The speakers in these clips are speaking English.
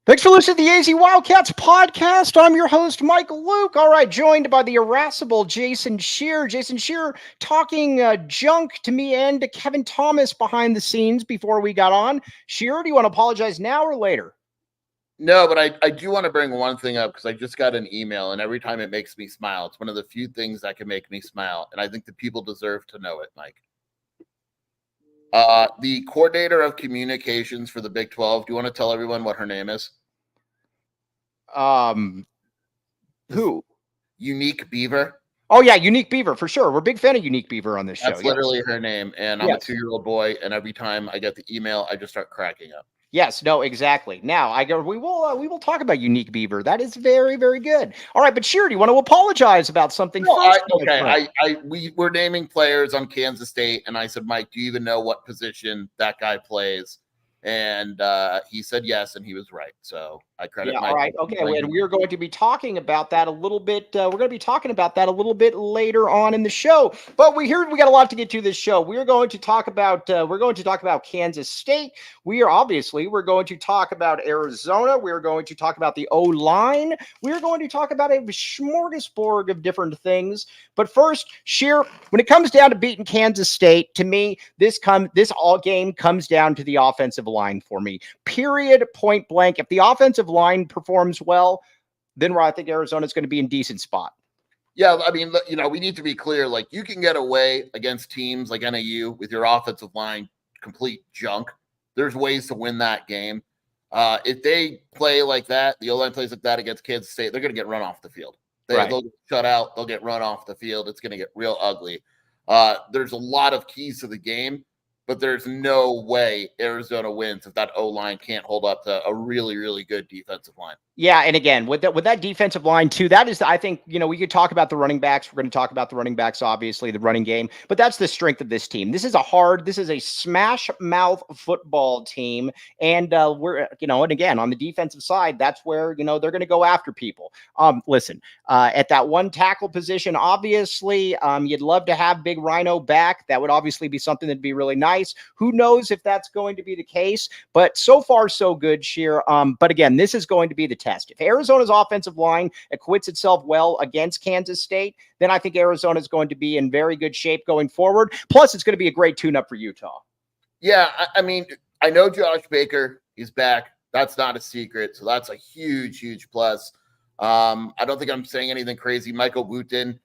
Thanks for listening to the AZ Wildcats podcast. I'm your host, Mike Luke. All right, joined by the irascible Jason Shear. Jason Shear talking junk to me and to Kevin Thomas behind the scenes before we got on. Shear, do you want to apologize now or later? No, but I do want to bring one thing up because I just got an email, and every time it makes me smile. It's one of the few things that can make me smile, and I think the people deserve to know it, Mike. The coordinator of communications for the Big 12. Do you want to tell everyone what her name is? Who? Unique Beaver. Oh, yeah, Unique Beaver, for sure. We're a big fan of Unique Beaver on this show. That's literally her name, and I'm a 2-year-old boy, and every time I get the email, I just start cracking up. Yes, no, exactly. Now we will talk about Unique Beaver. That is very, very good. All right, but Shear, do you want to apologize about something first? We're naming players on Kansas State, and I said, Mike, do you even know what position that guy plays? And he said yes, and he was right. So I credit Mike. All right, okay, and we're going to be talking about that a little bit. We're going to be talking about that a little bit later on in the show. But we got a lot to get to this show. We're going to talk about Kansas State. We're going to talk about Arizona. We're going to talk about the O-line. We're going to talk about a smorgasbord of different things. But first, Shear, when it comes down to beating Kansas State, to me, this all game comes down to the offensive line for me. Period, point blank. If the offensive line performs well, then I think Arizona's going to be in decent spot. Yeah, I mean, we need to be clear. Like, you can get away against teams like NAU with your offensive line complete junk. There's ways to win that game. If they play like that, the O-line plays like that against Kansas State, they're going to get run off the field. They'll get shut out. They'll get run off the field. It's going to get real ugly. There's a lot of keys to the game, but there's no way Arizona wins if that O-line can't hold up to a really, really good defensive line. Yeah, and again, with that defensive line too, that is, I think, we could talk about the running backs. We're going to talk about the running backs, obviously, the running game, but that's the strength of this team. This is a smash mouth football team, and and again, on the defensive side, that's where, they're going to go after people. Listen, at that one tackle position, obviously, you'd love to have Big Rhino back. That would obviously be something that'd be really nice. Who knows if that's going to be the case, but so far, so good, Shear. But again, this is going to be the test. If Arizona's offensive line acquits itself well against Kansas State, then I think Arizona is going to be in very good shape going forward. Plus, it's going to be a great tune-up for Utah. Yeah, I mean, I know Josh Baker is back. That's not a secret, so that's a huge, huge plus. I don't think I'm saying anything crazy. Michael Wooten,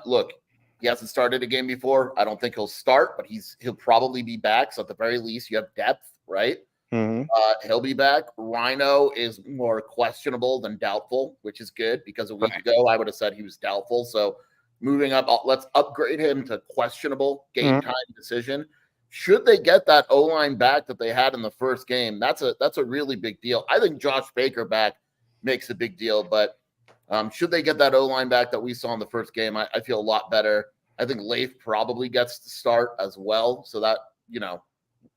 look, he hasn't started a game before. I don't think he'll start, but he'll probably be back. So at the very least, you have depth, right? Mm-hmm. He'll be back. Rhino is more questionable than doubtful, which is good because a week ago I would have said he was doubtful. So moving up, let's upgrade him to questionable game time decision. Should they get that O-line back that they had in the first game, that's a really big deal. I think Josh Baker back makes a big deal, but should they get that O-line back that we saw in the first game, I feel a lot better. I think Leif probably gets to start as well. So that,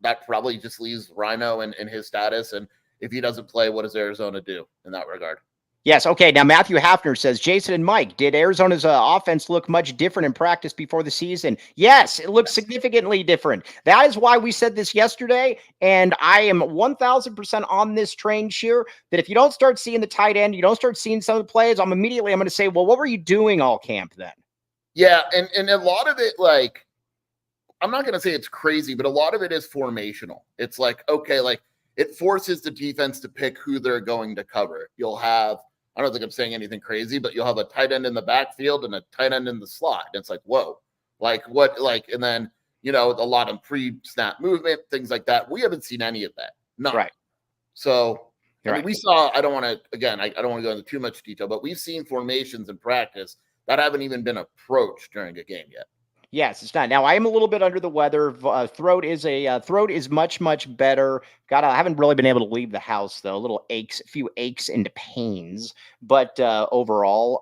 that probably just leaves Rhino in his status. And if he doesn't play, what does Arizona do in that regard? Yes. Okay. Now, Matthew Hafner says, Jason and Mike, did Arizona's offense look much different in practice before the season? Yes, it looks significantly different. That is why we said this yesterday. And I am 1000% on this train, Shear, that if you don't start seeing the tight end, you don't start seeing some of the plays, I'm going to say, well, what were you doing all camp then? Yeah. And a lot of it, like, I'm not going to say it's crazy, but a lot of it is formational. It's like, okay, like it forces the defense to pick who they're going to cover. You'll have, I don't think I'm saying anything crazy, but you'll have a tight end in the backfield and a tight end in the slot. And it's like, whoa, like what, like, and then, a lot of pre-snap movement, things like that. We haven't seen any of that. None. Right. So I mean, we saw, I don't want to go into too much detail, but we've seen formations in practice that haven't even been approached during a game yet. Yes, it's not. Now, I am a little bit under the weather. Throat is much, much better. I haven't really been able to leave the house, though. A few aches and pains. But overall,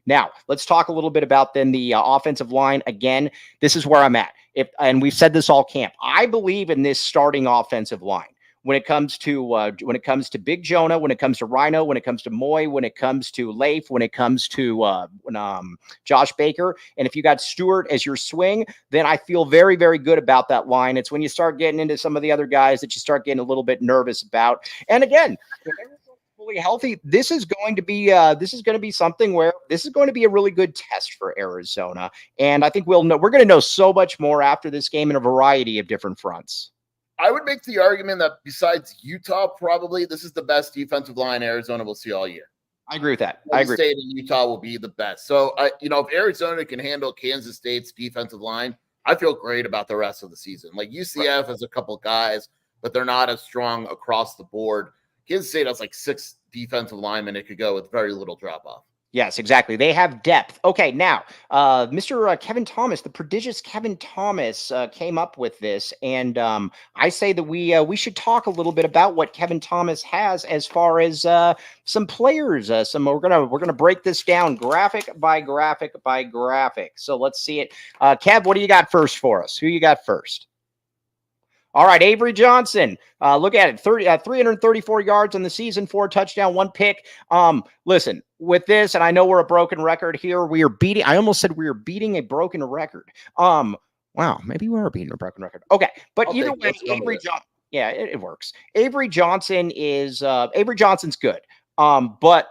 now let's talk a little bit about then the offensive line. Again, this is where I'm at. And we've said this all camp. I believe in this starting offensive line. when it comes to Big Jonah, when it comes to Rhino, when it comes to Moy, when it comes to Leif, when it comes to Josh Baker, and if you got Stewart as your swing, then I feel very, very good about that line. It's when you start getting into some of the other guys that you start getting a little bit nervous about. And again, if everyone's fully healthy, this is going to be something where this is going to be a really good test for Arizona. And I think we're going to know so much more after this game in a variety of different fronts. I would make the argument that besides Utah, probably this is the best defensive line Arizona will see all year. I agree with that. I agree. State and Utah will be the best. So, if Arizona can handle Kansas State's defensive line, I feel great about the rest of the season. Like UCF has a couple guys, but they're not as strong across the board. Kansas State has like 6 defensive linemen it could go with very little drop off. Yes, exactly. They have depth. Okay, now, Mr. Kevin Thomas, the prodigious Kevin Thomas, came up with this, and I say that we should talk a little bit about what Kevin Thomas has as far as some players. We're gonna break this down graphic by graphic by graphic. So let's see it. Kev, what do you got first for us? Who you got first? All right, Avery Johnson. Look at it, 334 yards in the season, 4 touchdown, 1 pick. Listen, with this, and I know we're a broken record here. I almost said we are beating a broken record. Wow, maybe we are beating a broken record. Okay, but either way, Avery Johnson. Yeah, it works. Avery Johnson's good. But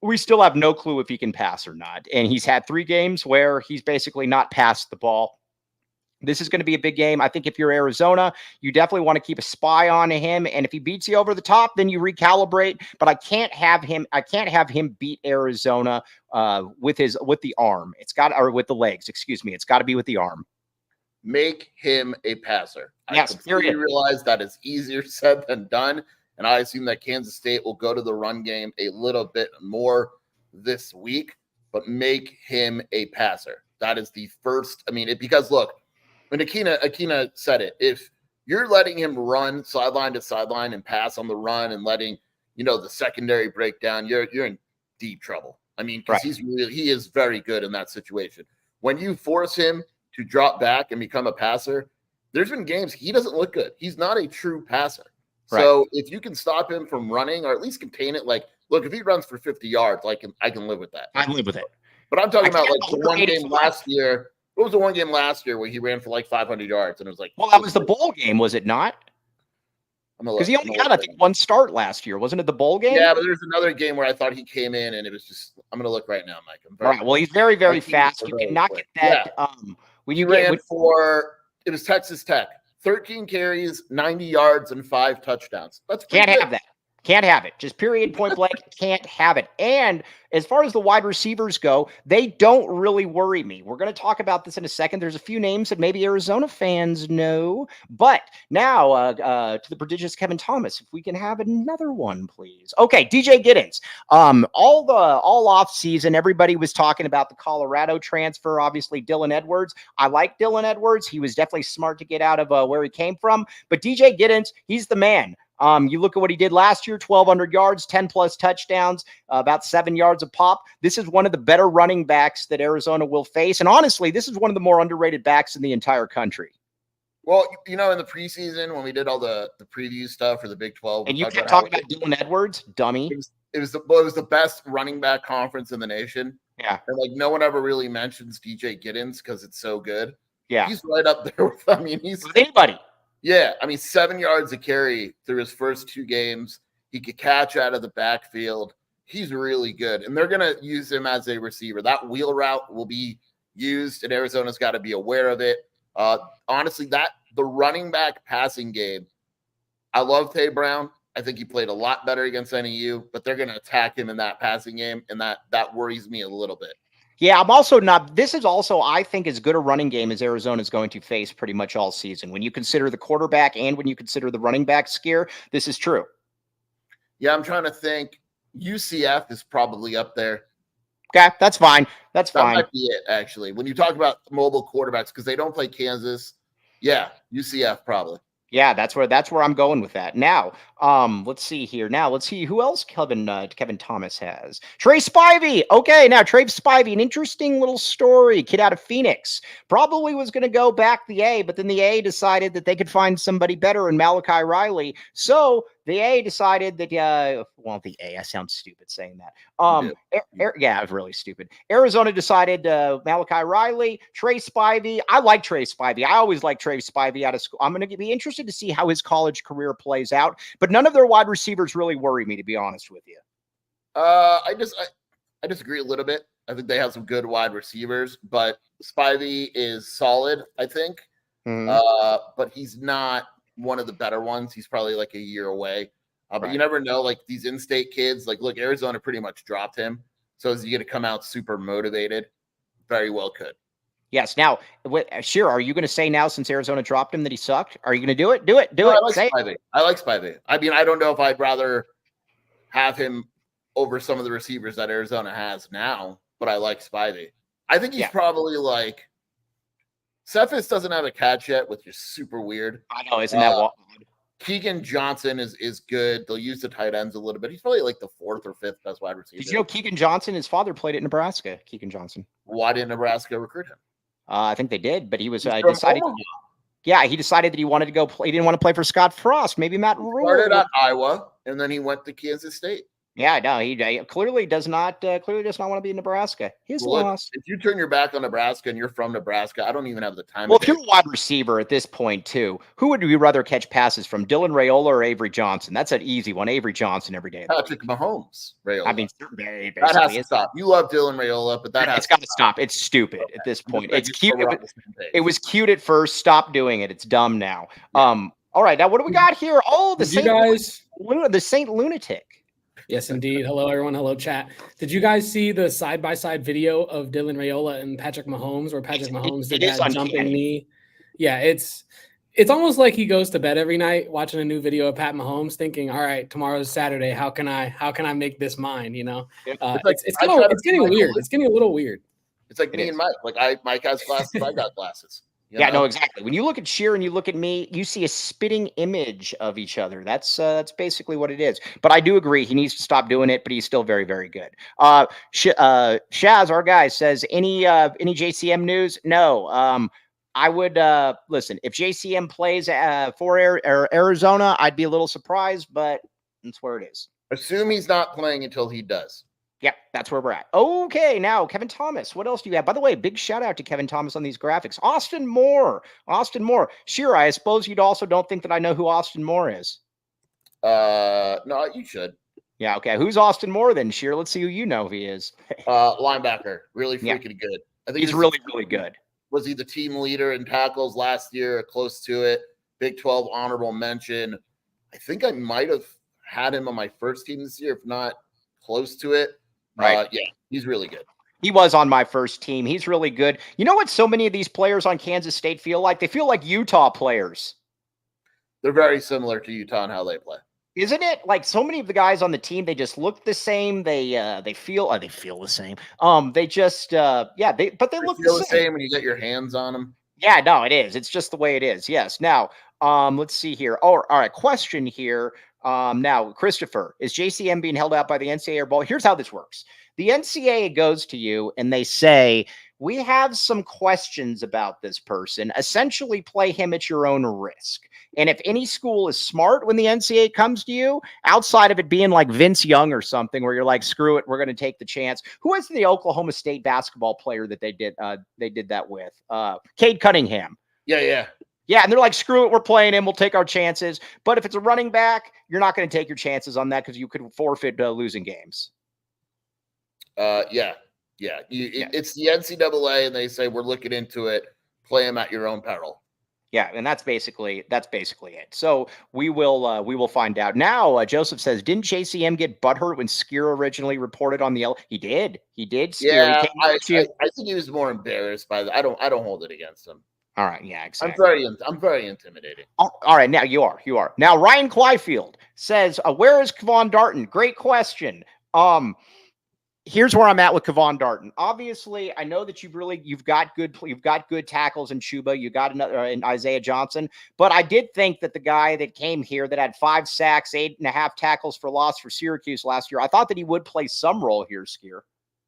we still have no clue if he can pass or not. And he's had 3 games where he's basically not passed the ball. This is going to be a big game. I think if you're Arizona, you definitely want to keep a spy on him. And if he beats you over the top, then you recalibrate. But I can't have him beat Arizona with the arm. Or with the legs, excuse me. It's got to be with the arm. Make him a passer. Yes, I completely realize that is easier said than done. And I assume that Kansas State will go to the run game a little bit more this week, but make him a passer. That is the first. Because look, when Akina said it, if you're letting him run sideline to sideline and pass on the run and letting, the secondary break down, you're in deep trouble. Because he is very good in that situation. When you force him to drop back and become a passer, there's been games he doesn't look good. He's not a true passer. Right. So if you can stop him from running or at least contain it, look, if he runs for 50 yards, I can live with that. I can live with it. But I'm talking about the one game last year. What was the one game last year where he ran for 500 yards and it was that was the bowl game, was it not? Because he only had, I think, 1 start last year. Wasn't it the bowl game? Yeah, but there's another game where I thought he came in and it was just, I'm going to look right now, Mike. Right. Well, he's very, very fast. You cannot get that. Yeah. It was Texas Tech, 13 carries, 90 yards, and 5 touchdowns. That's can't have that. Can't have it. Just period, point blank, can't have it. And as far as the wide receivers go, they don't really worry me. We're going to talk about this in a second. There's a few names that maybe Arizona fans know. But now to the prodigious Kevin Thomas, if we can have another one, please. Okay, DJ Giddens. All off season, everybody was talking about the Colorado transfer, obviously Dylan Edwards. I like Dylan Edwards. He was definitely smart to get out of where he came from. But DJ Giddens, he's the man. You look at what he did last year, 1,200 yards, 10-plus touchdowns, about 7 yards a pop. This is one of the better running backs that Arizona will face. And honestly, this is one of the more underrated backs in the entire country. Well, in the preseason, when we did all the preview stuff for the Big 12. And you kept talking about Dylan Edwards, dummy. It was the best running back conference in the nation. Yeah. And no one ever really mentions DJ Giddens because it's so good. Yeah. He's right up there with, he's with anybody. Yeah, 7 yards a carry through his first 2 games. He could catch out of the backfield. He's really good. And they're going to use him as a receiver. That wheel route will be used, and Arizona's got to be aware of it. Honestly, the running back passing game, I love Tay Brown. I think he played a lot better against NEU, but they're going to attack him in that passing game, and that worries me a little bit. Yeah, I'm also not. This is also, I think, as good a running game as Arizona is going to face pretty much all season. When you consider the quarterback and when you consider the running back scare, this is true. Yeah, I'm trying to think. UCF is probably up there. Okay, that's fine. That might be it, actually. When you talk about mobile quarterbacks, because they don't play Kansas. Yeah, UCF probably. Yeah, that's where I'm going with that. Now, let's see here. Now, let's see who else Kevin Thomas has. Trey Spivey. Okay, now Trey Spivey, an interesting little story. Kid out of Phoenix. Probably was going to go back the A, but then the A decided that they could find somebody better in Malachi Riley. So the A decided that the A, I sound stupid saying that. Yeah, it's really stupid. Arizona decided Malachi Riley, Trey Spivey. I like Trey Spivey. I always like Trey Spivey out of school. I'm going to be interested to see how his college career plays out, but none of their wide receivers really worry me, to be honest with you. I disagree a little bit. I think they have some good wide receivers, but Spivey is solid, I think. But he's not one of the better ones. He's probably like a year away. But you never know, like these in-state kids, like look, Arizona pretty much dropped him. So is he going to come out super motivated? Very well could. Yes. Now, sure. Are you going to say now, since Arizona dropped him, that he sucked? Are you going to do it? Do it. Do it. I like Spivey. I mean, I don't know if I'd rather have him over some of the receivers that Arizona has now, but I like Spivey. I think he's probably like Cephas doesn't have a catch yet, which is super weird. I know, isn't that wild? Keegan Johnson is good. They'll use the tight ends a little bit. He's probably like the 4th or 5th best wide receiver. Did you know Keegan Johnson? His father played at Nebraska. Keegan Johnson. Why didn't Nebraska recruit him? I think they did, but he was decided. Yeah, he decided that he wanted to go play. He didn't want to play for Scott Frost. Maybe Matt Rule. Started at Iowa, and then he went to Kansas State. Yeah, no, he clearly does not want to be in Nebraska. He's lost. If you turn your back on Nebraska and you're from Nebraska, I don't even have the time. Well, if you're a wide receiver at this point too, who would you rather catch passes from, Dylan Raiola or Avery Johnson? That's an easy one. Avery Johnson every day. Patrick Mahomes. Raiola. I mean, that has to stop. You love Dylan Raiola, but it's got to stop. It's stupid at this point. It's cute. It was cute at first. Stop doing it. It's dumb now. Yeah. All right, now what do we got here? Oh, the Saint Lunatic. Yes, indeed. Hello, everyone. Hello, chat. Did you guys see the side-by-side video of Dylan Raiola and Patrick Mahomes, where Patrick Mahomes did that jumping knee? Yeah, it's almost like he goes to bed every night watching a new video of Pat Mahomes, thinking, "All right, tomorrow's Saturday. How can I make this mine?" You know, it's getting weird. It's getting a little weird. It's like me and Mike. Mike has glasses. I got glasses. Yeah, no, exactly. When you look at Sheer and you look at me, you see a spitting image of each other. That's basically what it is. But I do agree he needs to stop doing it, but he's still very, very good. Shaz, our guy, says any JCM news? No. I would listen, if JCM plays for Arizona, I'd be a little surprised, but that's where it is. Assume he's not playing until he does. Yep, that's where we're at. Okay, now Kevin Thomas. What else do you have? By the way, big shout out to Kevin Thomas on these graphics. Austin Moore. Sure, I suppose you also don't think that I know who Austin Moore is. No, you should. Yeah, okay. Who's Austin Moore then, Sheer? Let's see who you know he is. Linebacker. Really freaking good. I think he's really, really good. Was he the team leader in tackles last year? Close to it. Big 12 honorable mention. I think I might have had him on my first team this year, if not close to it. Right. Yeah, he's really good. He was on my first team. He's really good. You know what so many of these players on Kansas State feel like? They feel like Utah players. They're very similar to Utah and how they play. Isn't it? Like so many of the guys on the team, they just look the same. They feel the same. They just look the same when you get your hands on them. Yeah, no, it is. It's just the way it is. Yes. Now, let's see here. Oh, all right. Question here. Now, Christopher, is JCM being held out by the NCAA or ball? Here's how this works. The NCAA goes to you and they say, we have some questions about this person. Essentially, play him at your own risk. And if any school is smart when the NCAA comes to you, outside of it being like Vince Young or something, where you're like, screw it, we're going to take the chance. Who was the Oklahoma State basketball player that they did that with? Cade Cunningham. Yeah. Yeah, and they're like, screw it, we're playing him, we'll take our chances. But if it's a running back, you're not going to take your chances on that because you could forfeit losing games. Yeah. It's the NCAA, and they say we're looking into it. Play him at your own peril. Yeah, and that's basically it. So we will find out. Now, Joseph says, didn't JCM get butthurt when Skier originally reported on the L? He did. Skier. Yeah, I think he was more embarrassed by that. I don't hold it against him. All right. Yeah, exactly. I'm very intimidating. All right. Now you are. Now, Ryan Clyfield says, where is Kevon Darton? Great question. Here's where I'm at with Kevon Darton. Obviously, I know that you've got good tackles in Chuba, you got another in Isaiah Johnson, but I did think that the guy that came here that had 5 sacks, 8.5 tackles for loss for Syracuse last year, I thought that he would play some role here, Skier.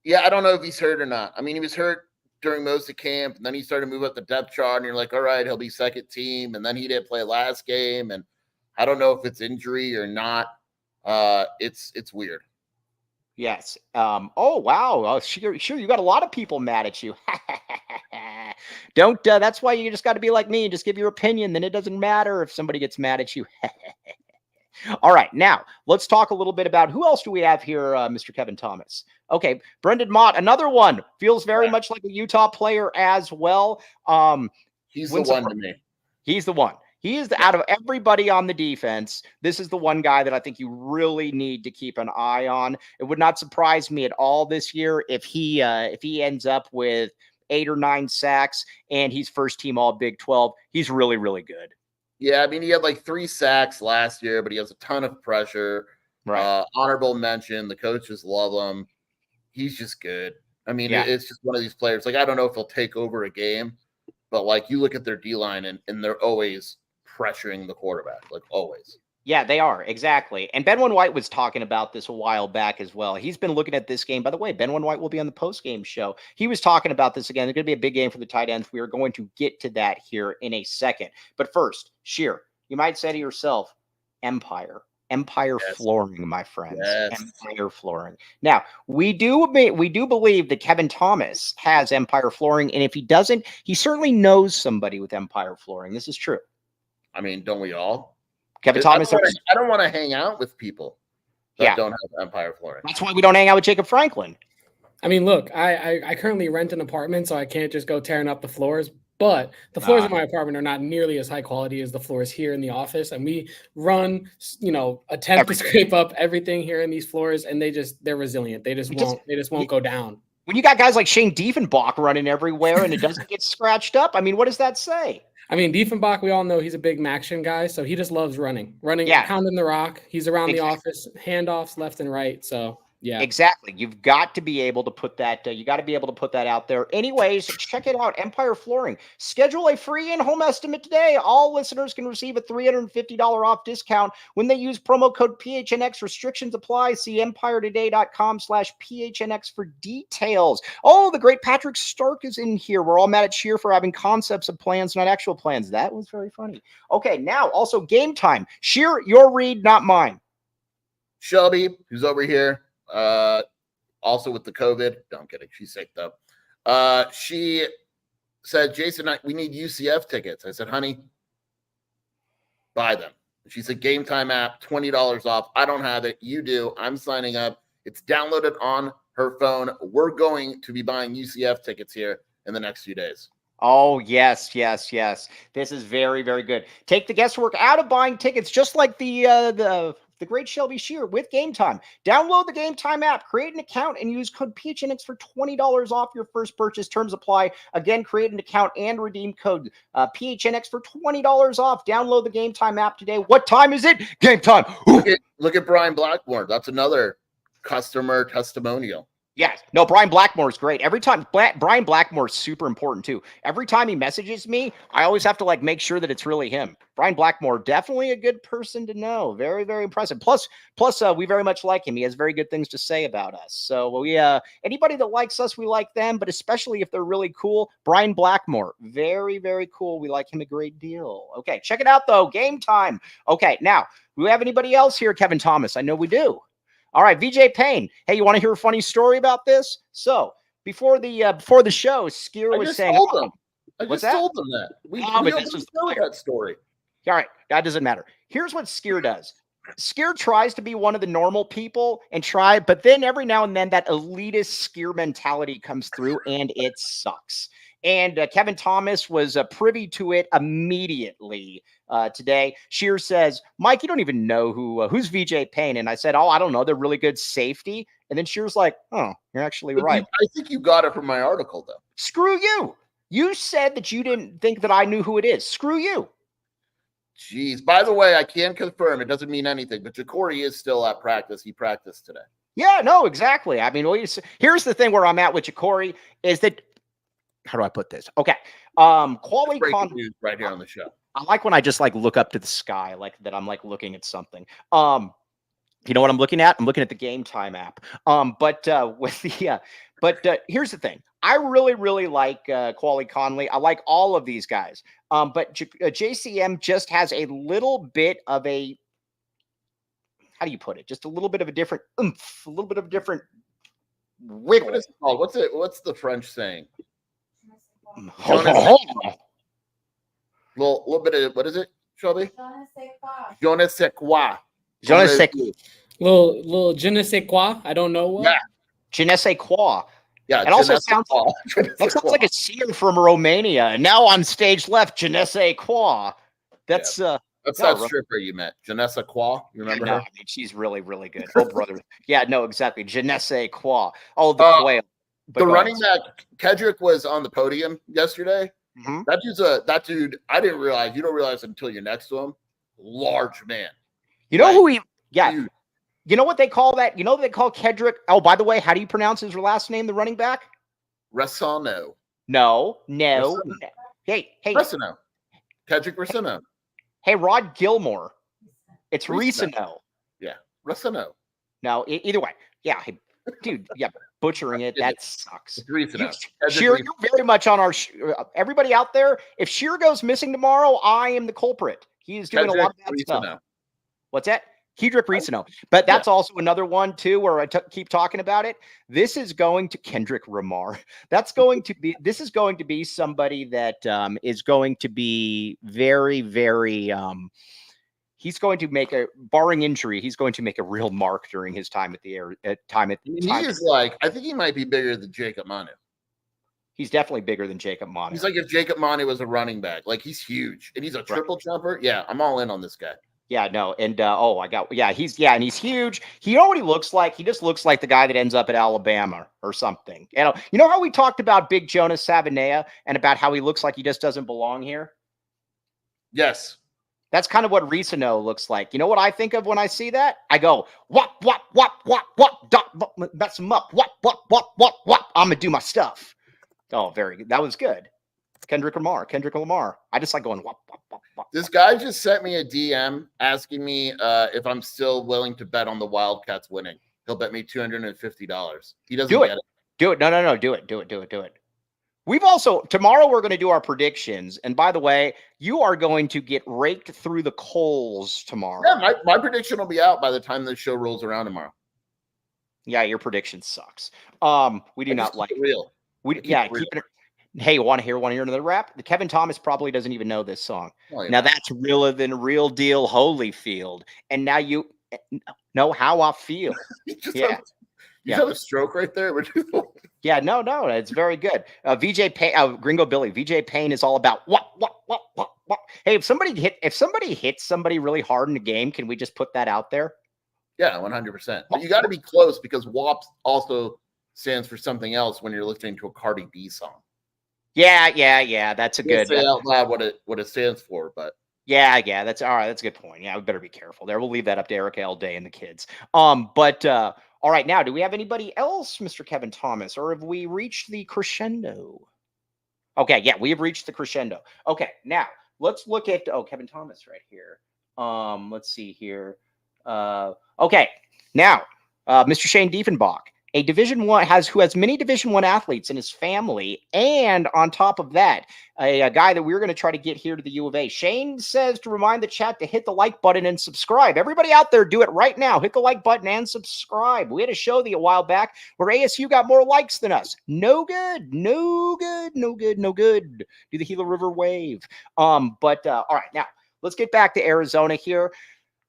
Yeah, I don't know if he's hurt or not. I mean, he was hurt during most of camp, and then he started to move up the depth chart, and you're like, all right, he'll be second team, and then he didn't play last game, and I don't know if it's injury or not. It's weird. Yes. Oh, wow. Oh, sure. You got a lot of people mad at you. Don't. That's why you just got to be like me and just give your opinion. Then it doesn't matter if somebody gets mad at you. All right. Now, let's talk a little bit about who else do we have here, Mr. Kevin Thomas. Okay. Brendan Mott, another one. Feels very much like a Utah player as well. He's the one to me. He's the one. He is out of everybody on the defense. This is the one guy that I think you really need to keep an eye on. It would not surprise me at all this year if he ends up with 8 or 9 sacks and he's first team all Big 12. He's really, really good. Yeah, I mean, he had like 3 sacks last year, but he has a ton of pressure. Right. Honorable mention. The coaches love him. He's just good. I mean, it's just one of these players. Like, I don't know if he'll take over a game, but like you look at their D-line and they're always pressuring the quarterback, like always. Yeah, they are. Exactly. And Benwin White was talking about this a while back as well. He's been looking at this game. By the way, Benwin White will be on the post-game show. He was talking about this again. It's going to be a big game for the tight ends. We are going to get to that here in a second. But first, Sheer, you might say to yourself, Empire Flooring, my friends. Yes. Empire Flooring. Now, we do believe that Kevin Thomas has Empire Flooring, and if he doesn't, he certainly knows somebody with Empire Flooring. This is true. I mean, don't we all? Kevin Thomas. I don't want to hang out with people that don't have Empire Flooring. That's why we don't hang out with Jacob Franklin. I mean, look, I currently rent an apartment, so I can't just go tearing up the floors. But the floors in my apartment are not nearly as high quality as the floors here in the office. And we run, attempt to scrape up everything here in these floors, and they're resilient. They just won't go down. When you got guys like Shane Diefenbach running everywhere and it doesn't get scratched up, I mean, what does that say? I mean, Diefenbach, we all know he's a big action guy, so he just loves running, pounding the rock. He's around the office, handoffs left and right. So, yeah. Exactly. You've got to be able to put that out there. Anyways, check it out. Empire Flooring. Schedule a free in-home estimate today. All listeners can receive a $350 off discount when they use promo code PHNX. Restrictions apply. See empiretoday.com/PHNX for details. Oh, the great Patrick Stark is in here. We're all mad at Sheer for having concepts of plans, not actual plans. That was very funny. Okay, now also game time. Sheer, your read, not mine. Shelby, who's over here. Also with the COVID, don't get it. She's sick though. She said, Jason, we need UCF tickets. I said, honey, buy them. She said, Game Time app, $20 off. I don't have it. You do. I'm signing up. It's downloaded on her phone. We're going to be buying UCF tickets here in the next few days. Oh, yes. This is very, very good. Take the guesswork out of buying tickets, just like the great Shelby Shear with Game Time. Download the Game Time app, create an account, and use code PHNX for $20 off your first purchase. Terms apply. Again, create an account and redeem code PHNX for $20 off. Download the Game Time app today. What time is it? Game time. Look at Brian Blackmore. That's another customer testimonial. Yes. No, Brian Blackmore is great. Every time Brian Blackmore is super important too. Every time he messages me, I always have to make sure that it's really him. Brian Blackmore, definitely a good person to know. Very, very impressive. Plus, we very much like him. He has very good things to say about us. So we, anybody that likes us, we like them, but especially if they're really cool. Brian Blackmore, very, very cool. We like him a great deal. Okay. Check it out though. Game Time. Okay. Now, do we have anybody else here? Kevin Thomas. I know we do. All right, VJ Payne. Hey, you want to hear a funny story about this? So before the show, Skier was saying, I just told them that. We this was that story. All right, that doesn't matter. Here's what Skier does. Skier tries to be one of the normal people but then every now and then that elitist Skier mentality comes through and it sucks. And Kevin Thomas was privy to it immediately today. Shear says, Mike, you don't even know who's VJ Payne. And I said, I don't know. They're really good safety. And then Shear's like, oh, you're actually right. I think you got it from my article, though. Screw you. You said that you didn't think that I knew who it is. Screw you. Jeez. By the way, I can confirm it doesn't mean anything, but Ja'Cory is still at practice. He practiced today. Yeah, no, exactly. I mean, here's the thing where I'm at with Ja'Cory is that, how do I put this? Okay. Quality Breaking news right here on the show. I like when I just like look up to the sky, like that I'm like looking at something. You know what I'm looking at? I'm looking at the Game Time app. Here's the thing. I really, really like Quali Conley. I like all of these guys. But JCM just has a little bit of a, how do you put it? Just a little bit of a different oomph, a little bit of a different wiggle. What is it called? What's the French saying? Little bit of, what is it, Shelby? Je ne sais quoi. Je ne sais quoi. Little je ne sais quoi. I don't know what. Yeah. Je ne sais quoi. Yeah. It also sounds like a singer from Romania. And now on stage left, je ne sais quoi. That's that's that stripper you met, Je ne sais quoi. You remember her? I mean, she's really, really good. Oh, brother. Yeah, no, exactly. Je ne sais quoi. Oh, the quail. The running back, Kedrick, was on the podium yesterday. Mm-hmm. That dude, I didn't realize, you don't realize until you're next to him. Large man. You know who dude. You know what they call that? You know what they call Kedrick? Oh, by the way, how do you pronounce his last name, the running back? Rassano. No. Rassano. Hey. Rassano. Kedrick Rassano. Hey, Rod Gilmore. It's Rassano. Yeah. Rassano. No, either way. Yeah. Hey, dude, yeah, butchering it. That sucks. Sheer, you're very much on our everybody out there. If Sheer goes missing tomorrow, I am the culprit. He is doing a lot of bad stuff. What's that? Kendrick Ricino. But that's also another one, too, where I keep talking about it. This is going to Kendrick Lamar. This is going to be somebody that is going to be very, very, he's going to make barring injury, he's going to make a real mark during his time at the air. I think he might be bigger than Jacob Manu. He's definitely bigger than Jacob Manu. He's like if Jacob Manu was a running back. Like he's huge and he's a triple jumper. Yeah, I'm all in on this guy. Yeah, no, and he's huge. He already looks like he just looks like the guy that ends up at Alabama or something. You know how we talked about Big Jonas Savanea and about how he looks like he just doesn't belong here? Yes. That's kind of what Ricino looks like. You know what I think of when I see that? I go, what, mess him up, what, I'm gonna do my stuff. Oh, very good. That was good. Kendrick Lamar. I just like going, what. This guy just sent me a DM asking me if I'm still willing to bet on the Wildcats winning. He'll bet me $250. He doesn't get it. Do it. No. Do it. We've also, tomorrow we're going to do our predictions. And by the way, you are going to get raked through the coals tomorrow. Yeah, my prediction will be out by the time the show rolls around tomorrow. Yeah, your prediction sucks. We do not like it real. Keep it. Hey, want to hear another rap? The Kevin Thomas probably doesn't even know this song. Now that's realer than Real Deal Holyfield. And now you know how I feel. You have a stroke right there. Yeah, no, it's very good. VJ Payne, Gringo Billy. VJ Payne is all about what. Hey, if somebody hits somebody really hard in the game, can we just put that out there? Yeah, 100%. But you got to be close because WAP also stands for something else when you're listening to a Cardi B song. Yeah. That's a good. Say out loud what it stands for, but yeah. That's all right. That's a good point. Yeah, we better be careful there. We'll leave that up to Erica L. Day and the kids. All right, now, do we have anybody else, Mr. Kevin Thomas, or have we reached the crescendo? Okay, yeah, we have reached the crescendo. Okay, now let's look at Kevin Thomas right here. Let's see here. Okay, now Mr. Shane Diefenbach. A Division I who has many Division I athletes in his family, and on top of that, a guy that we're going to try to get here to the U of A. Shane says to remind the chat to hit the like button and subscribe. Everybody out there, do it right now. Hit the like button and subscribe. We had a show a while back where ASU got more likes than us. No good. Do the Gila River wave. All right, now let's get back to Arizona here.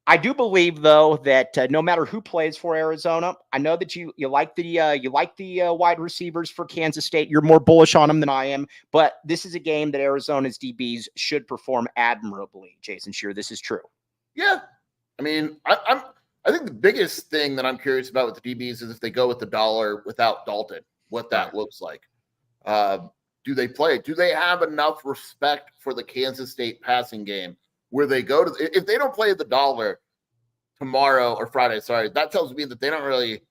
I do believe, though, that no matter who plays for Arizona, I know that you like the wide receivers for Kansas State. You're more bullish on them than I am, but this is a game that Arizona's DBs should perform admirably. Jason Shearer, this is true. Yeah, I mean, I think the biggest thing that I'm curious about with the DBs is if they go with the dollar without Dalton, what that looks like. Do they play? Do they have enough respect for the Kansas State passing game? Where they go to, if they don't play the dollar tomorrow or Friday, that tells me that they don't really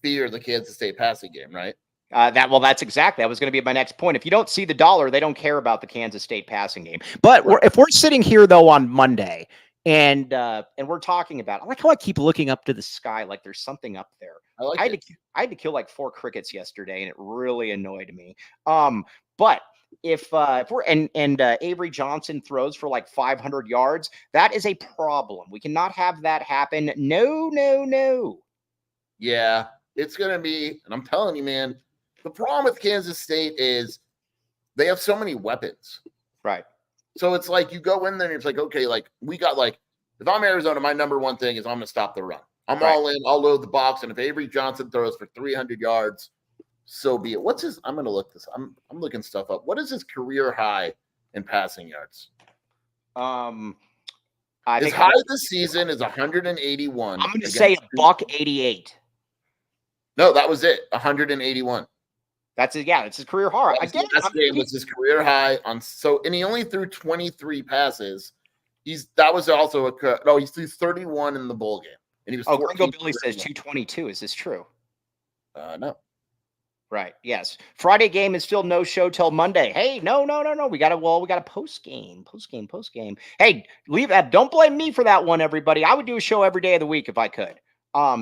fear the Kansas State passing game, right? That's exactly. That was going to be my next point. If you don't see the dollar, they don't care about the Kansas State passing game. But if we're sitting here though on Monday and we're talking about, I like how I keep looking up to the sky like there's something up there. I had to kill like 4 crickets yesterday, and it really annoyed me. But if we're and Avery Johnson throws for like 500 yards, that is a problem. We cannot have that happen. No. Yeah, it's gonna be, and I'm telling you, man. The problem with Kansas State is they have so many weapons. Right. So it's like you go in there and it's like, okay, like we got like, if I'm Arizona, my number one thing is I'm going to stop the run. I'm all in. I'll load the box. And if Avery Johnson throws for 300 yards, so be it. What's his? I'm going to look this. I'm looking stuff up. What is his career high in passing yards? His high this season is 181. I'm going to say $188. No, that was it. 181. That's it. Yeah, it's his career high. Again, game was his career high on. So, and he only threw 23 passes. That was also he threw 31 in the bowl game, and he was. Gringo Billy says 222. Is this true? No. Right. Yes. Friday game is still no show till Monday. Hey, no. We got a post game. Hey, leave that. Don't blame me for that one, everybody. I would do a show every day of the week if I could.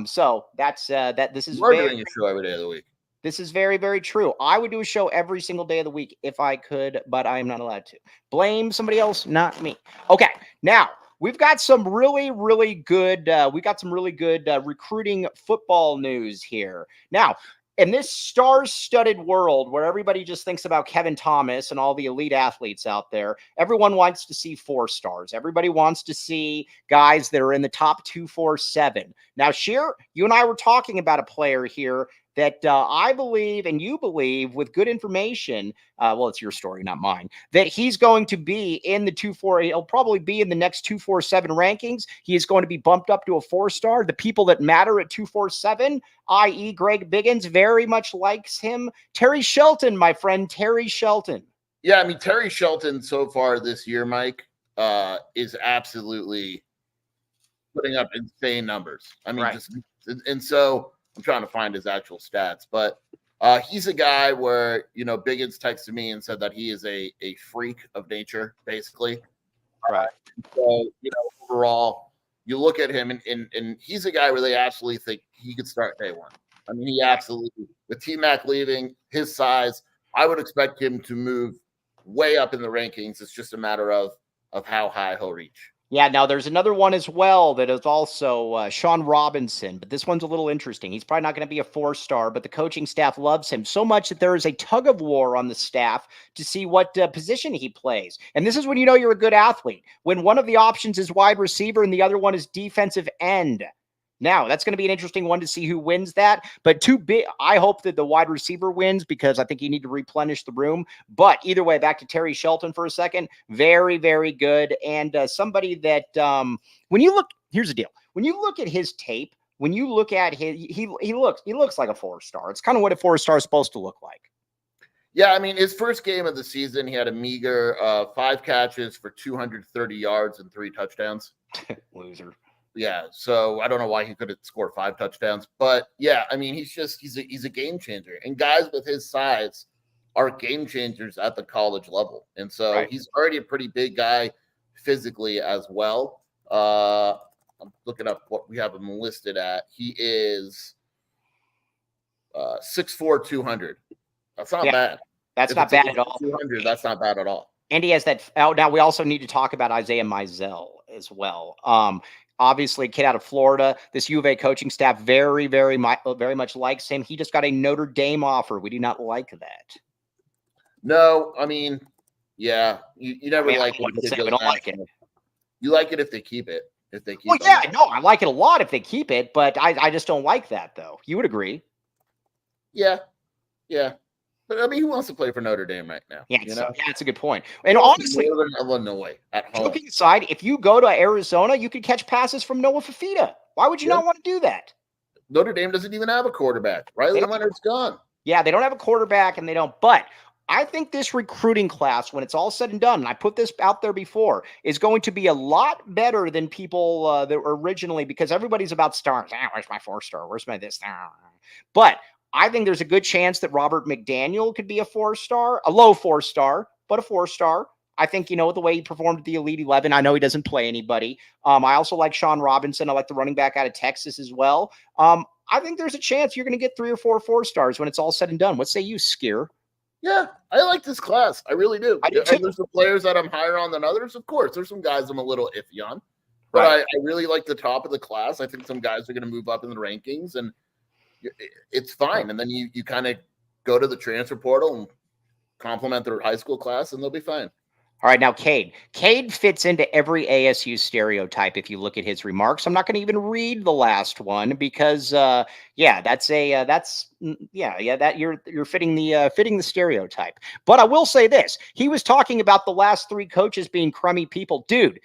So that's that. This is doing a show every day of the week. This is very, very true. I would do a show every single day of the week if I could, but I am not allowed to. Blame somebody else, not me. Okay, now we've got some really, really good. Recruiting football news here. Now, in this star-studded world where everybody just thinks about Kevin Thomas and all the elite athletes out there, everyone wants to see 4 stars. Everybody wants to see guys that are in the top 247. Now, Sheer, you and I were talking about a player here that I believe, and you believe, with good information, it's your story, not mine, that he's going to be in the 2-4. He'll probably be in the next 247 rankings. He is going to be bumped up to a 4-star. The people that matter at 247, i.e. Greg Biggins, very much likes him. Terry Shelton, my friend, Terry Shelton. Yeah, I mean, Terry Shelton so far this year, Mike, is absolutely putting up insane numbers. I mean, and so I'm trying to find his actual stats, but he's a guy where, Biggins texted me and said that he is a freak of nature, basically. Right. So, overall, you look at him and he's a guy where they absolutely think he could start day one. I mean, he absolutely, with T-Mac leaving, his size, I would expect him to move way up in the rankings. It's just a matter of how high he'll reach. Yeah, now there's another one as well that is also Sean Robinson, but this one's a little interesting. He's probably not going to be a 4-star, but the coaching staff loves him so much that there is a tug of war on the staff to see what position he plays. And this is when you know you're a good athlete, when one of the options is wide receiver and the other one is defensive end. Now, that's going to be an interesting one to see who wins that. But I hope that the wide receiver wins because I think you need to replenish the room. But either way, back to Terry Shelton for a second. Very, very good. And somebody that here's the deal. When you look at his tape, when you look at he looks like a 4-star. It's kind of what a 4-star is supposed to look like. Yeah, I mean, his first game of the season, he had a meager 5 catches for 230 yards and 3 touchdowns. Loser. Yeah, so I don't know why he couldn't score 5 touchdowns, but yeah, I mean, he's a game changer, and guys with his size are game changers at the college level, and so he's already a pretty big guy physically as well. I'm looking up what we have him listed at. He is 6'4", 200. That's not bad. That's not bad at all. 200. That's not bad at all. And he has that. Now we also need to talk about Isaiah Mizell as well. Obviously, a kid out of Florida. This U of A coaching staff very, very much likes him. He just got a Notre Dame offer. We do not like that. No, I mean, yeah, you never like it. We don't like it. You like it if they keep it. If they keep. Well, yeah, no, I like it a lot if they keep it, but I just don't like that though. You would agree? Yeah. But I mean, who wants to play for Notre Dame right now? Yeah, that's a good point. And honestly, Northern Illinois at home. Joking aside, if you go to Arizona, you could catch passes from Noah Fafita. Why would you not want to do that? Notre Dame doesn't even have a quarterback. Riley Leonard's gone. Yeah, they don't have a quarterback, and they don't. But I think this recruiting class, when it's all said and done, and I put this out there before, is going to be a lot better than people that were originally, because everybody's about stars. Where's my 4-star? Where's my this? But I think there's a good chance that Robert McDaniel could be a 4-star, a low 4-star, but a 4-star. I think, the way he performed at the Elite 11, I know he doesn't play anybody. I also like Sean Robinson. I like the running back out of Texas as well. I think there's a chance you're going to get 3 or 4 4-stars when it's all said and done. What say you, Skier? Yeah, I like this class. I really do. I do too. And there's some players that I'm higher on than others. Of course, there's some guys I'm a little iffy on. But I really like the top of the class. I think some guys are going to move up in the rankings, and it's fine. And then you kind of go to the transfer portal and compliment their high school class, and they'll be fine. All right, now Cade. Cade fits into every ASU stereotype if you look at his remarks. I'm not going to even read the last one because, you're fitting the stereotype. But I will say this: he was talking about the last 3 coaches being crummy people, dude.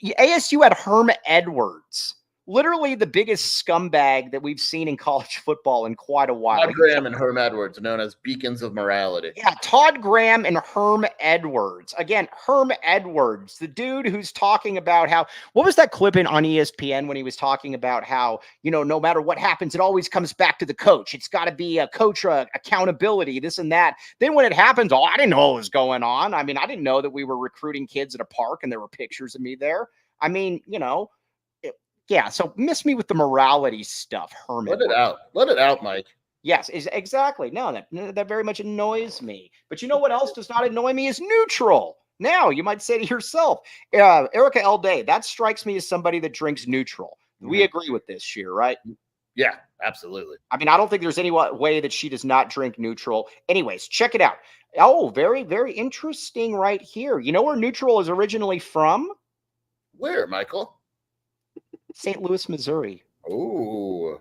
ASU had Herm Edwards. Literally the biggest scumbag that we've seen in college football in quite a while. Todd Graham and Herm Edwards, known as beacons of morality. Yeah, Todd Graham and Herm Edwards. Again, Herm Edwards, the dude who's talking about how, what was that clip on ESPN when he was talking about how, no matter what happens, it always comes back to the coach. It's got to be a coach accountability, this and that. Then when it happens, I didn't know what was going on. I mean, I didn't know that we were recruiting kids at a park and there were pictures of me there. I mean, yeah, so miss me with the morality stuff, Herman. Let it out. Let it out, Mike. Yes, exactly. No, that very much annoys me. But you know what else does not annoy me is neutral. Now, you might say to yourself, Erica L. Day, that strikes me as somebody that drinks neutral. We agree with this, Sheer, right? Yeah, absolutely. I mean, I don't think there's any way that she does not drink neutral. Anyways, check it out. Oh, very, very interesting right here. You know where neutral is originally from? Where, Michael? St. Louis, Missouri. Oh,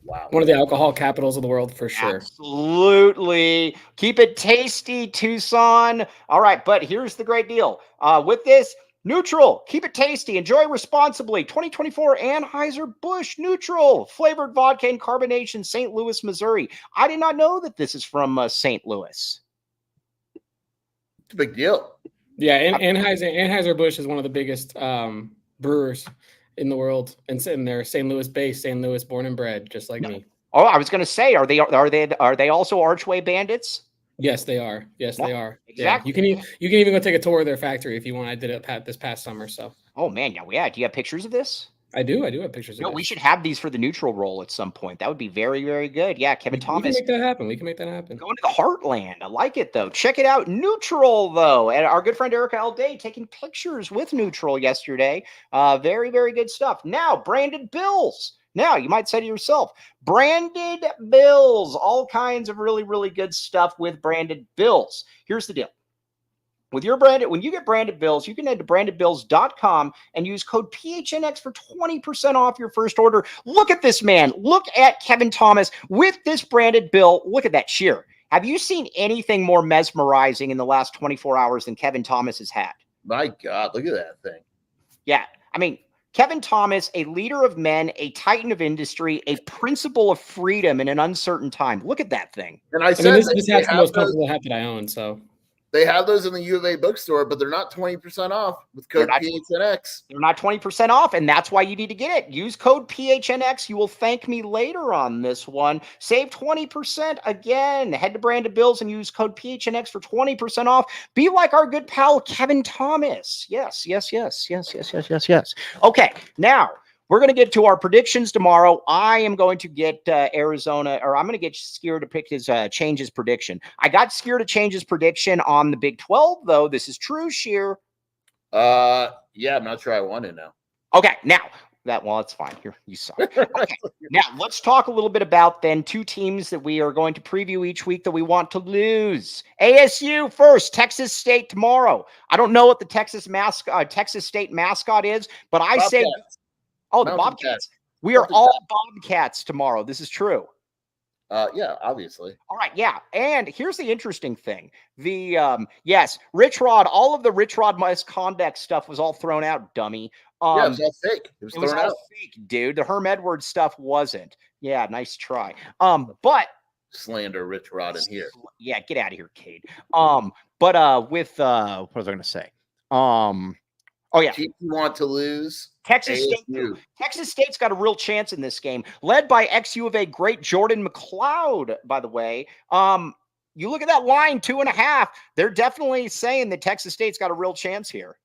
wow. One of the alcohol capitals of the world for sure. Absolutely. Keep it tasty, Tucson. All right, but here's the great deal. With this, neutral, keep it tasty, enjoy responsibly. 2024 Anheuser-Busch Neutral, flavored vodka and carbonation, St. Louis, Missouri. I did not know that this is from St. Louis. It's a big deal. Yeah, Anheuser-Busch is one of the biggest brewers in the world, and they're St. Louis based, St. Louis born and bred, just like me. Oh, I was going to say, are they also Archway Bandits? Yes, they are. Yes, they are. Exactly. Yeah. You can even go take a tour of their factory if you want. I did it this past summer. So. Oh man, yeah. Do you have pictures of this? I do have pictures of it. We should have these for the neutral roll at some point. That would be very, very good. Yeah, Kevin Thomas. We can make that happen. Going to the heartland. I like it, though. Check it out. Neutral, though. And our good friend Erica L. Day taking pictures with neutral yesterday. Very, very good stuff. Now, branded bills. Now, you might say to yourself, branded bills. All kinds of really, really good stuff with branded bills. Here's the deal. When you get branded bills, you can head to brandedbills.com and use code PHNX for 20% off your first order. Look at this man. Look at Kevin Thomas with this branded bill. Look at that sheer. Have you seen anything more mesmerizing in the last 24 hours than Kevin Thomas has had? My God, look at that thing. Yeah. I mean, Kevin Thomas, a leader of men, a titan of industry, a principle of freedom in an uncertain time. Look at that thing. And this hat's the most comfortable hat that I own, so. They have those in the U of A bookstore, but they're not 20% off with code PHNX. They're not 20% off, and that's why you need to get it. Use code PHNX. You will thank me later on this one. Save 20% again. Head to Branded Bills and use code PHNX for 20% off. Be like our good pal Kevin Thomas. Yes. Okay, now we're going to get to our predictions tomorrow. I am going to get Arizona, or I'm going to get Skier to pick change his prediction. I got Skier to change his prediction on the Big 12, though. This is true, Sheer. Yeah, I'm not sure I want it now. Okay, now that's fine. You suck. Okay, now let's talk a little bit about then 2 teams that we are going to preview each week that we want to lose. ASU first, Texas State tomorrow. I don't know what the Texas State mascot is, but I Bobcats. say. Oh, the Mountain Bobcats. Cats. We are all Bobcats tomorrow. This is true. Yeah, obviously. All right, yeah. And here's the interesting thing. Yes, Rich Rod, all of the Rich Rod misconduct stuff was all thrown out, dummy. Yeah, it was all fake. It was all fake, dude. The Herm Edwards stuff wasn't. Yeah, nice try. But slander Rich Rod in here. Yeah, get out of here, Cade. But with what was I gonna say? Oh yeah. Teams you want to lose. Texas State. Texas State's got a real chance in this game, led by ex-U of A great Jordan McLeod, by the way. You look at that line, 2.5. They're definitely saying that Texas State's got a real chance here.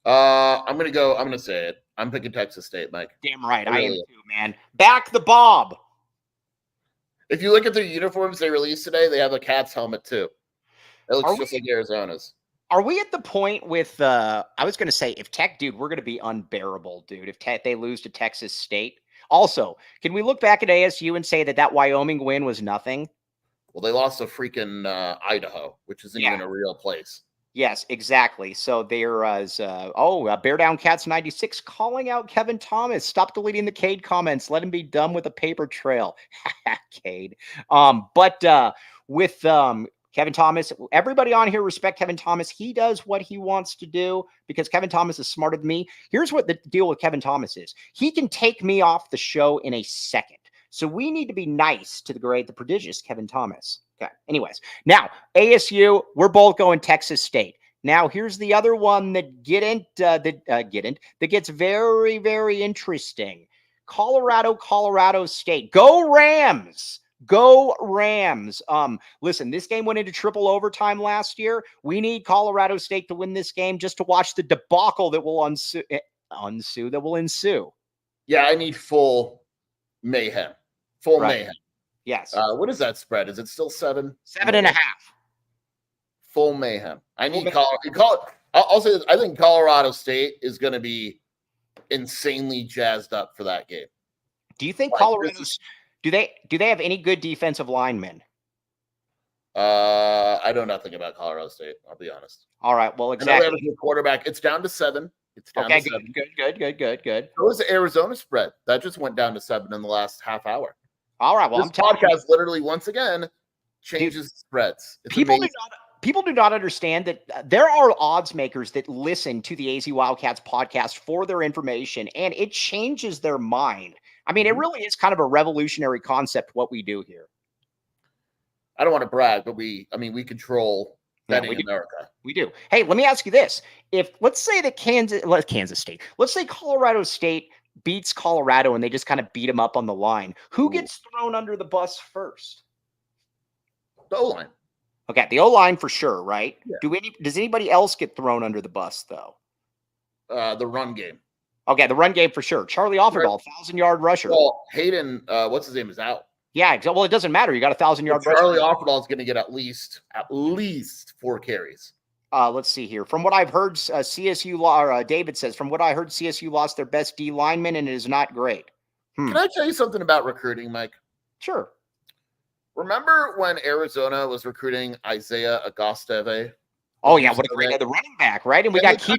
I'm gonna say it. I'm picking Texas State, Mike. Damn right. I am too, man. Back the Bob. If you look at their uniforms they released today, they have a Cats helmet too. It looks just like Arizona's. Are we at the point with I was going to say, if Tech, dude, we're going to be unbearable, dude, if they lose to Texas State. Also, can we look back at ASU and say that Wyoming win was nothing? Well, they lost to freaking Idaho, which isn't even a real place. Yes, exactly. So there is Bear Down Cats 96 calling out Kevin Thomas. Stop deleting the Cade comments. Let him be done with a paper trail. Cade. But with Kevin Thomas, everybody on here respect Kevin Thomas. He does what he wants to do because Kevin Thomas is smarter than me. Here's what the deal with Kevin Thomas is. He can take me off the show in a second. So we need to be nice to the prodigious Kevin Thomas. Okay. Anyways, now ASU, we're both going Texas State. Now here's the other one that gets very, very interesting. Colorado State. Go Rams. Go Rams. Listen, this game went into triple overtime last year. We need Colorado State to win this game just to watch the debacle that will ensue. Yeah, I need full mayhem. Full mayhem. Yes. What is that spread? Is it still 7? 7.5. Full mayhem. I need Colorado. I'll say this. I think Colorado State is going to be insanely jazzed up for that game. Do you think Colorado's do they have any good defensive linemen? I know nothing about Colorado State. I'll be honest. All right. Well, exactly. I know they have a good quarterback. It's down to 7. It's down to 7. Good. So was the Arizona spread. That just went down to 7 in the last half hour. All right. Well, this podcast literally once again changes spreads. People do not understand that there are odds makers that listen to the AZ Wildcats podcast for their information, and it changes their mind. I mean, it really is kind of a revolutionary concept what we do here. I don't want to brag, but we control betting in America. We do. Hey, let me ask you this. If let's say that Kansas State, let's say Colorado State beats Colorado and they just kind of beat them up on the line, who gets thrown under the bus first? The O-line. Okay, the O-line for sure, right? Yeah. Does anybody else get thrown under the bus though? The run game. Okay, the run game for sure. Charlie Offerdahl, 1,000-yard rusher. Well, Hayden, what's his name, is out. Yeah, well, it doesn't matter. You got 1,000-yard rusher. Charlie Offerdahl is going to get at least 4 carries. Let's see here. From what I've heard, CSU David says, from what I heard, CSU lost their best D lineman, and it is not great. Can I tell you something about recruiting, Mike? Sure. Remember when Arizona was recruiting Isaiah Agosteve? Oh yeah, what a great the running back, right? And we got Keith.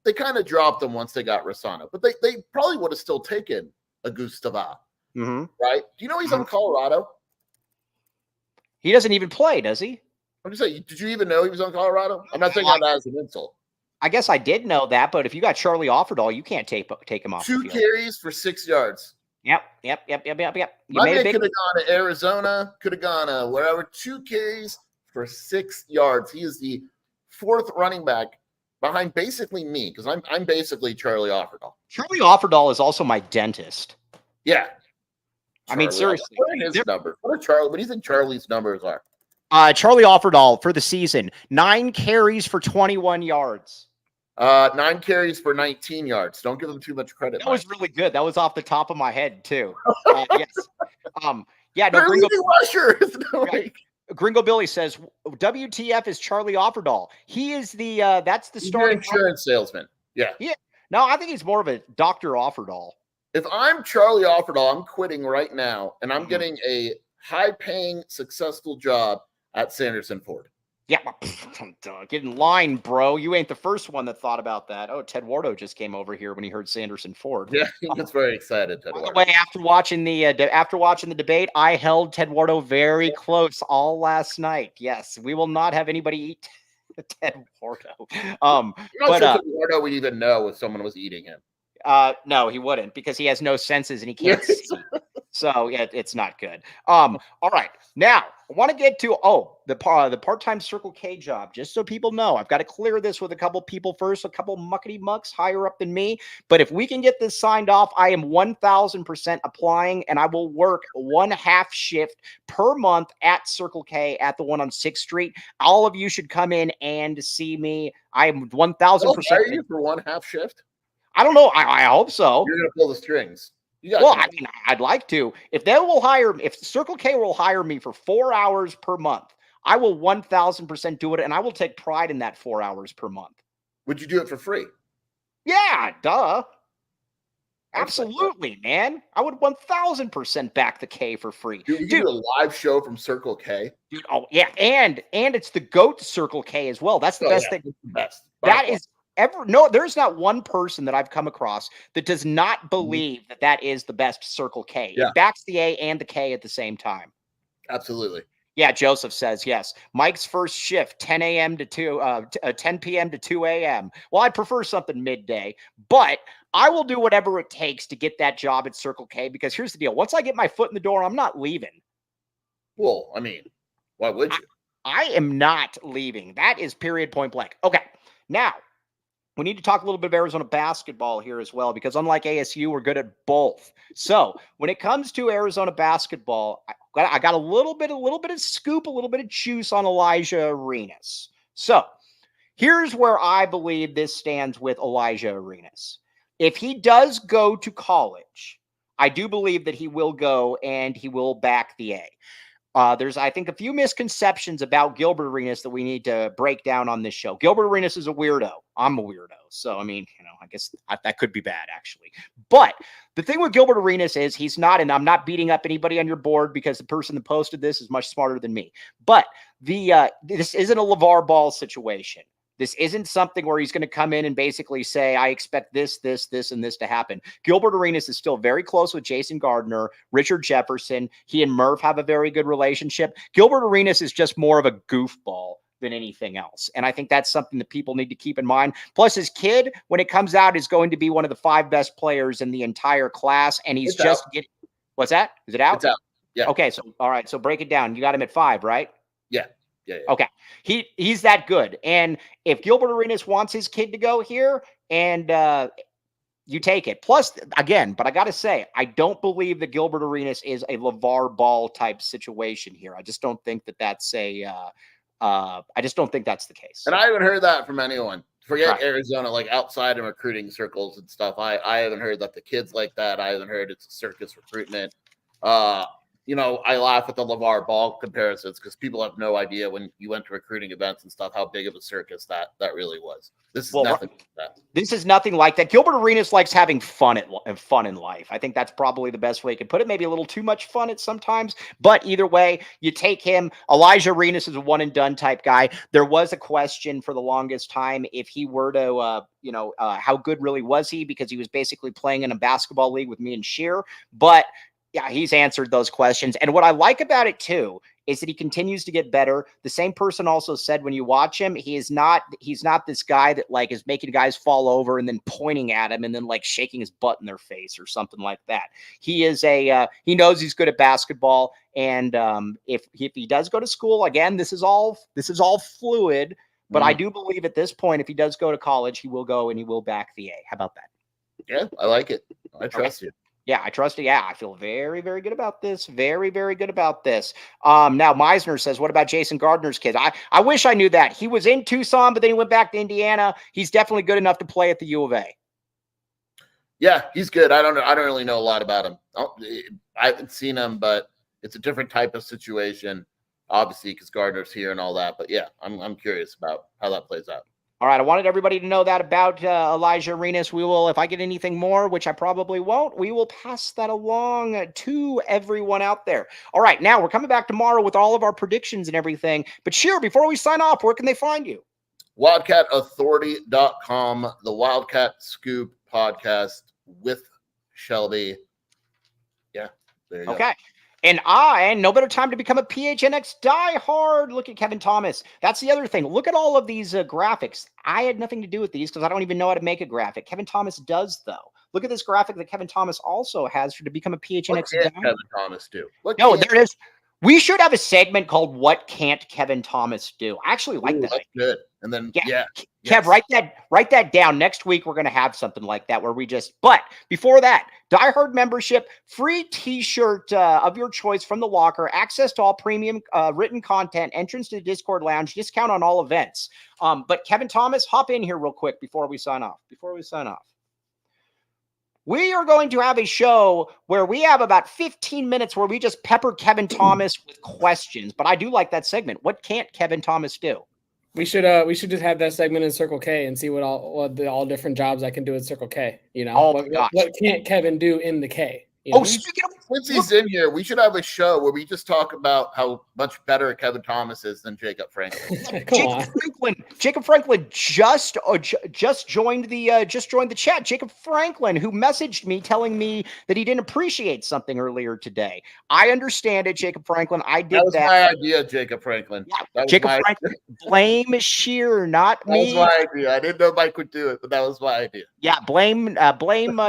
They kind of dropped them once they got Rossano, but they probably would have still taken Agustava, right? Do you know he's on Colorado? He doesn't even play, does he? I'm just saying, did you even know he was on Colorado? I'm not saying that as an insult. I guess I did know that, but if you got Charlie Offerdahl, you can't take him off. 2 carries for 6 yards. Yep. My man could have gone to Arizona, could have gone to wherever. 2 carries for 6 yards. He is the 4th running back behind basically me, because I'm basically Charlie Offerdahl. Charlie Offerdahl is also my dentist. Yeah. Charlie, I mean, seriously. What are his numbers? What do you think Charlie's numbers are? Charlie Offerdahl for the season, 9 carries for 21 yards. 9 carries for 19 yards. Don't give them too much credit. That was really good. That was off the top of my head too. Yes. Gringo Billy says WTF is Charlie Offerdahl. He is that's the starting insurance salesman. Yeah. Yeah. No, I think he's more of a Dr. Offerdahl. If I'm Charlie Offerdahl, I'm quitting right now, and I'm getting a high-paying, successful job at Sanderson Ford. Yeah, get in line, bro. You ain't the first one that thought about that. Oh, Ted Wardo just came over here when he heard Sanderson Ford. Yeah, he was very excited. Ted By the way, after watching the debate, I held Ted Wardo very close all last night. Yes, we will not have anybody eat Ted Wardo. You're not sure Ted Wardo would even know if someone was eating him. No, he wouldn't, because he has no senses and he can't see. So yeah, it's not good. All right. Now I want to get to the part-time Circle K job. Just so people know, I've got to clear this with a couple people first, a couple muckety mucks higher up than me. But if we can get this signed off, I am 1,000% applying, and I will work 1/2 shift per month at Circle K at the one on 6th Street. All of you should come in and see me. I am 1,000%. Hire you for 1/2 shift? I don't know. I hope so. You're gonna pull the strings. Well, I mean, I'd like to. If Circle K will hire me for 4 hours per month, I will 1,000% do it, and I will take pride in that 4 hours per month. Would you do it for free? Yeah, duh. Absolutely, man. I would 1,000% back the K for free. Dude, you do a live show from Circle K. Dude, oh yeah, and it's the GOAT Circle K as well. That's the best thing. It's the best. That is there's not one person that I've come across that does not believe that is the best Circle K. Yeah. It backs the A and the K at the same time. Absolutely. Yeah, Joseph says yes. Mike's first shift, 10 a.m. to 10 p.m. to 2 a.m. Well, I prefer something midday, but I will do whatever it takes to get that job at Circle K, because here's the deal. Once I get my foot in the door, I'm not leaving. Well, I mean, why would you? I am not leaving. That is period, point blank. Okay, now we need to talk a little bit of Arizona basketball here as well, because unlike ASU, we're good at both. So when it comes to Arizona basketball, I got a little bit of scoop, a little bit of juice on Elijah Arenas. So here's where I believe this stands with Elijah Arenas. If he does go to college, I do believe that he will go and he will back the A. There's, I think, a few misconceptions about Gilbert Arenas that we need to break down on this show. Gilbert Arenas is a weirdo. I'm a weirdo. So, I mean, I guess that could be bad, actually. But the thing with Gilbert Arenas is he's not, and I'm not beating up anybody on your board because the person that posted this is much smarter than me. But this isn't a LeVar Ball situation. This isn't something where he's going to come in and basically say, I expect this, and this to happen. Gilbert Arenas is still very close with Jason Gardner, Richard Jefferson. He and Murph have a very good relationship. Gilbert Arenas is just more of a goofball than anything else. And I think that's something that people need to keep in mind. Plus, his kid, when it comes out, is going to be one of the 5 best players in the entire class. And he's just getting – what's that? Is it out? It's out. Yeah. Okay. So, all right. So break it down. You got him at 5, right? Yeah. Yeah. Okay. He's that good. And if Gilbert Arenas wants his kid to go here, and you take it. Plus, again, but I got to say, I don't believe that Gilbert Arenas is a LeVar Ball type situation here. I just don't think that's I just don't think that's the case. And I haven't heard that from anyone. Forget Arizona, like outside of recruiting circles and stuff. I haven't heard that the kid's like that. I haven't heard it's a circus recruitment. I laugh at the LeVar Ball comparisons because people have no idea when you went to recruiting events and stuff how big of a circus that really was. This is nothing like that. This is nothing like that. Gilbert Arenas likes having fun in life. I think that's probably the best way you can put it. Maybe a little too much fun at sometimes, but either way, you take him. Elijah Arenas is a one and done type guy. There was a question for the longest time if he were to, how good really was he, because he was basically playing in a basketball league with me and Sheer, but yeah, he's answered those questions. And what I like about it too is that he continues to get better. The same person also said when you watch him, he's not this guy that like is making guys fall over and then pointing at him and then like shaking his butt in their face or something like that. He is he knows he's good at basketball. And if he does go to school, again, this is all fluid. But I do believe at this point, if he does go to college, he will go and he will back the A. How about that? Yeah, I like it. I trust you. Yeah, I trust it. Yeah, I feel very, very good about this. Very, very good about this. Now, Meisner says, what about Jason Gardner's kids? I wish I knew that. He was in Tucson, but then he went back to Indiana. He's definitely good enough to play at the U of A. Yeah, he's good. I don't really know a lot about him. I haven't seen him, but it's a different type of situation, obviously, because Gardner's here and all that. But yeah, I'm curious about how that plays out. All right, I wanted everybody to know that about Elijah Arenas. We will, if I get anything more, which I probably won't, we will pass that along to everyone out there. All right, now we're coming back tomorrow with all of our predictions and everything. But Sheer, before we sign off, where can they find you? WildcatAuthority.com, the Wildcat Scoop podcast with Shelby. Yeah, there you go. Okay. And no better time to become a PHNX diehard. Look at Kevin Thomas. That's the other thing. Look at all of these graphics. I had nothing to do with these because I don't even know how to make a graphic. Kevin Thomas does, though. Look at this graphic that Kevin Thomas also has to become a PHNX What can guy. Kevin Thomas do? No, there it is. We should have a segment called "What Can't Kevin Thomas Do?" I actually like that. That's good. And then Kev, write that down. Next week we're gonna have something like that where we just. But before that, diehard membership, free T-shirt of your choice from the locker, access to all premium written content, entrance to the Discord lounge, discount on all events. But Kevin Thomas, hop in here real quick before we sign off. We are going to have a show where we have about 15 minutes where we just pepper Kevin Thomas with questions. But I do like that segment. What can't Kevin Thomas do? We should just have that segment in Circle K and see what all different jobs I can do at Circle K. You know, what can't Kevin do in the K? You know? Since he's in here, we should have a show where we just talk about how much better Kevin Thomas is than Jacob Franklin. Jacob Franklin just joined the chat. Jacob Franklin, who messaged me telling me that he didn't appreciate something earlier today. I understand it, Jacob Franklin. I did that. That was my idea, Jacob Franklin. Yeah, Jacob Franklin, blame Sheer, not me. That was my idea. I didn't know Mike would do it, but that was my idea. Yeah, blame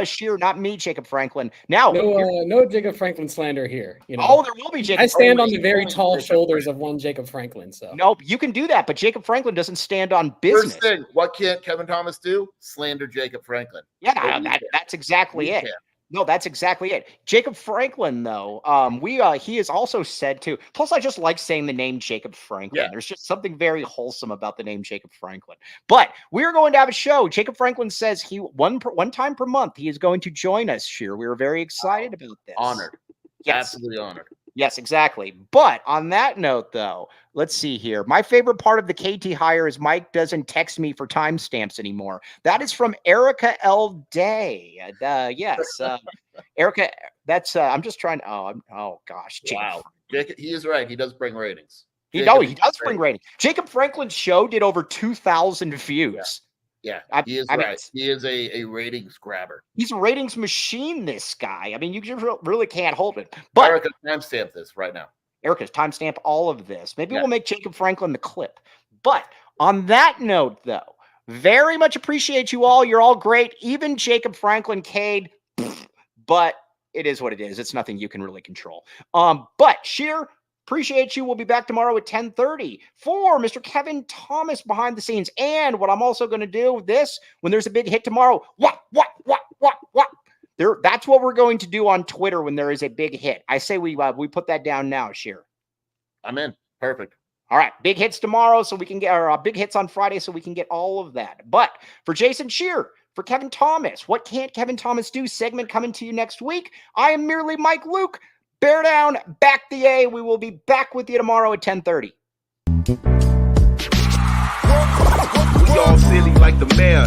Sheer, not me, Jacob Franklin. Now, no Jacob Franklin slander here. You know, there will be Jacob. I stand on the very tall shoulders of one Jacob Franklin. So nope, you can do that, but Jacob Franklin doesn't stand on business. First thing, what can't Kevin Thomas do? Slander Jacob Franklin. Yeah, that's exactly it. No, that's exactly it. Jacob Franklin, though, he is also said to. Plus, I just like saying the name Jacob Franklin. Yeah. There's just something very wholesome about the name Jacob Franklin. But we're going to have a show. Jacob Franklin says he one time per month he is going to join us. Here, we are very excited about this. Honored, yes. Absolutely honored. Yes, exactly. But on that note, though, let's see here. My favorite part of the KT hire is Mike doesn't text me for timestamps anymore. That is from Erica L. Day. Yes, Erica. That's. I'm just trying. Oh gosh. Wow. Jacob, he is right. He does bring ratings. He does bring ratings. Jacob Franklin's show did over 2,000 views. Yeah, he is right. He is a ratings grabber. He's a ratings machine, this guy. I mean, you just really can't hold it. But Erica, timestamp this right now. Erica's timestamp all of this. Maybe we'll make Jacob Franklin the clip. But on that note, though, very much appreciate you all. You're all great. Even Jacob Franklin, Cade. But it is what it is. It's nothing you can really control. But Sheer, appreciate you. We'll be back tomorrow at 10:30 for Mr. Kevin Thomas behind the scenes. And what I'm also going to do with this, when there's a big hit tomorrow, what? That's what we're going to do on Twitter when there is a big hit. I say we put that down now, Sheer. I'm in. Perfect. All right. Big hits tomorrow so we can get our big hits on Friday so we can get all of that. But for Jason Sheer, for Kevin Thomas, what can't Kevin Thomas do? Segment coming to you next week. I am merely Mike Luke. Bear down, back the A. We will be back with you tomorrow at 10:30. We all silly like the mayor.